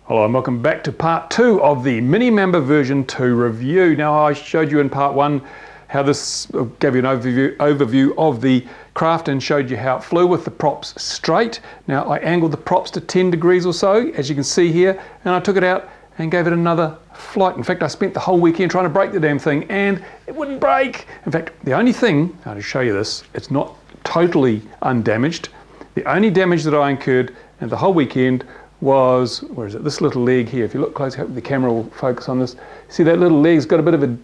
Hello and welcome back to part 2 of the Mini Mamba version 2 review. Now, I showed you in part 1 how this gave you an overview of the craft and showed you how it flew with the props straight. Now, I angled the props to 10 degrees or so, as you can see here, and I took it out and gave it another flight. In fact, I spent the whole weekend trying to break the damn thing and it wouldn't break. In fact, the only thing, I'll just show you this, it's not totally undamaged. The only damage that I incurred in the whole weekend was, where is it, this little leg here. If you look close, I hope the camera will focus on this. See that little leg's got a bit of a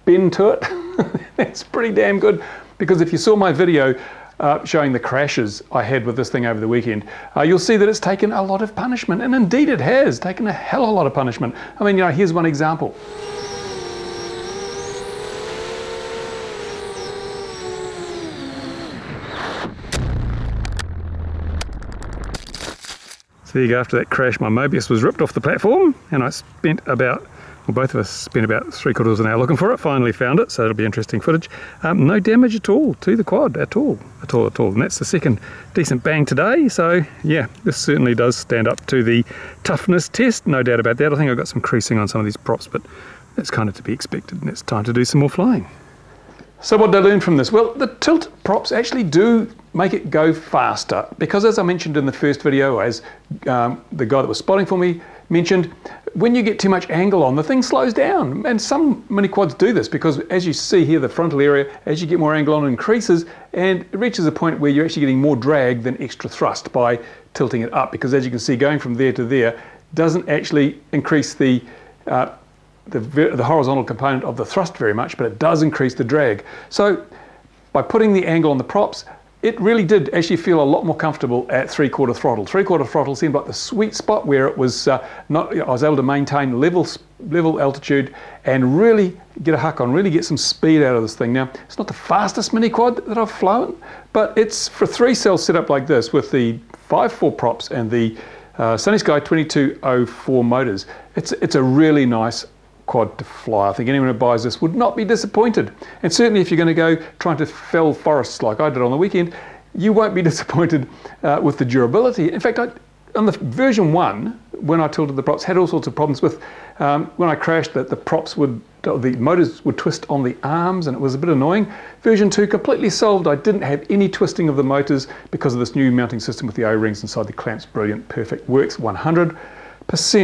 bend to it? That's pretty damn good, because if you saw my video showing the crashes I had with this thing over the weekend, you'll see that it's taken a lot of punishment, and indeed it has taken a hell of a lot of punishment. I mean, here's one example. There you go. After that crash, my Mobius was ripped off the platform, and I spent about, well, both of us spent about 3/4 of an hour looking for it. Finally found it, so it'll be interesting footage. No damage at all to the quad, at all. And that's the second decent bang today. So yeah, this certainly does stand up to the toughness test, no doubt about that. I think I've got some creasing on some of these props, but that's kind of to be expected, and it's time to do some more flying. So what did I learn from this? Well, the tilt props actually do make it go faster, because as I mentioned in the first video, as the guy that was spotting for me mentioned, when you get too much angle on, the thing slows down. And some mini quads do this, because as you see here, the frontal area, as you get more angle on, it increases, and it reaches a point where you're actually getting more drag than extra thrust by tilting it up, because as you can see, going from there to there doesn't actually increase the horizontal component of the thrust very much, but it does increase the drag. So by putting the angle on the props, it really did actually feel a lot more comfortable at 3/4 throttle. 3/4 throttle seemed like the sweet spot where it was I was able to maintain level altitude and really get a huck on, really get some speed out of this thing. Now, it's not the fastest mini quad that I've flown, but it's for 3-cell setup like this with the 5.4 props and the Sunny Sky 2204 motors. It's a really nice quad to fly. I think anyone who buys this would not be disappointed. And certainly if you're going to go trying to fell forests like I did on the weekend, you won't be disappointed with the durability. In fact, on the version 1, when I tilted the props, had all sorts of problems with, when I crashed, that the motors would twist on the arms, and it was a bit annoying. Version 2 completely solved. I didn't have any twisting of the motors because of this new mounting system with the O-rings inside the clamps. Brilliant, perfect, works 100%.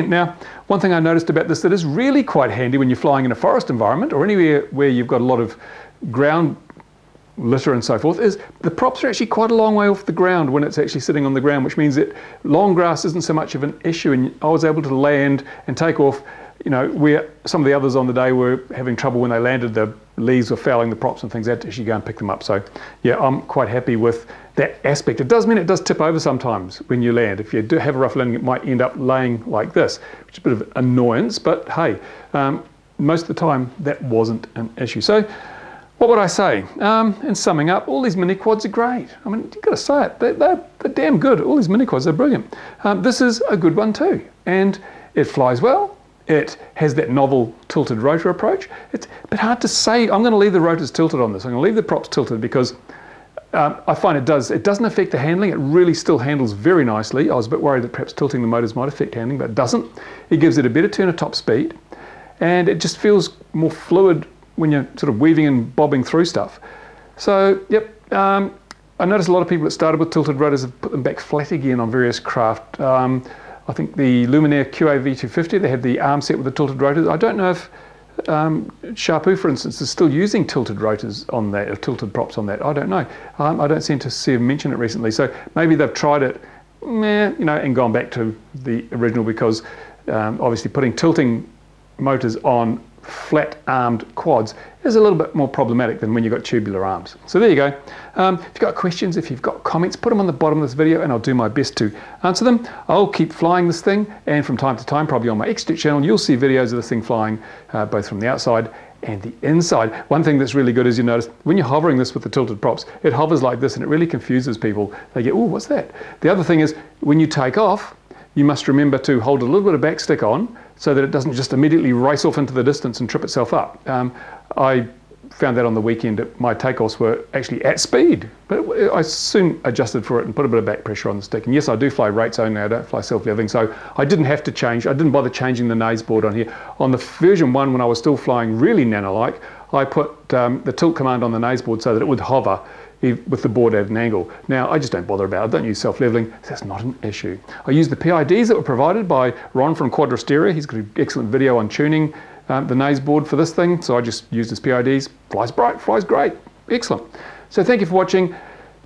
Now, one thing I noticed about this that is really quite handy when you're flying in a forest environment or anywhere where you've got a lot of ground litter and so forth, is the props are actually quite a long way off the ground when it's actually sitting on the ground, which means that long grass isn't so much of an issue, and I was able to land and take off, where some of the others on the day were having trouble when they landed. The leaves were fouling the props and things. I had to actually go and pick them up. So yeah, I'm quite happy with that aspect. It does mean it does tip over sometimes when you land. If you do have a rough landing, it might end up laying like this, which is a bit of annoyance, but hey, most of the time that wasn't an issue. So what would I say? In summing up, all these mini quads are great. I mean, you've got to say it, they're damn good. All these mini quads are brilliant. This is a good one too, and it flies well. It has that novel tilted rotor approach. It's a bit hard to say. I'm going to leave the rotors tilted on this. I'm going to leave the props tilted because I find it doesn't affect the handling. It really still handles very nicely. I was a bit worried that perhaps tilting the motors might affect handling, but it doesn't. It gives it a better turn of top speed, and it just feels more fluid when you're sort of weaving and bobbing through stuff. So, yep, I noticed a lot of people that started with tilted rotors have put them back flat again on various craft. I think the Luminaire QA V250, they had the arm set with the tilted rotors. I don't know if Sharpoo, for instance, is still using tilted rotors on that, or tilted props on that. I don't know. I don't seem to see them mention it recently. So maybe they've tried it, and gone back to the original, because obviously putting tilting motors on flat-armed quads is a little bit more problematic than when you've got tubular arms. So there you go. If you've got questions, if you've got comments, put them on the bottom of this video and I'll do my best to answer them. I'll keep flying this thing, and from time to time, probably on my X channel, you'll see videos of this thing flying both from the outside and the inside. One thing that's really good is, you notice when you're hovering this with the tilted props, it hovers like this and it really confuses people. They get, oh, what's that? The other thing is, when you take off, you must remember to hold a little bit of backstick on so that it doesn't just immediately race off into the distance and trip itself up. I found that on the weekend that my takeoffs were actually at speed. But I soon adjusted for it and put a bit of back pressure on the stick. And yes, I do fly rate zone now, I don't fly self-leveling, so I didn't have to change. I didn't bother changing the nose board on here. On the version 1, when I was still flying really nano-like, I put the tilt command on the nose board so that it would hover with the board at an angle. Now, I just don't bother about it. I don't use self-leveling. That's not an issue. I use the PIDs that were provided by Ron from Quadrysteria. He's got an excellent video on tuning the nose board for this thing, so I just use his PIDs. Flies bright, flies great. Excellent. So thank you for watching.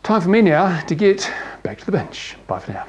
Time for me now to get back to the bench. Bye for now.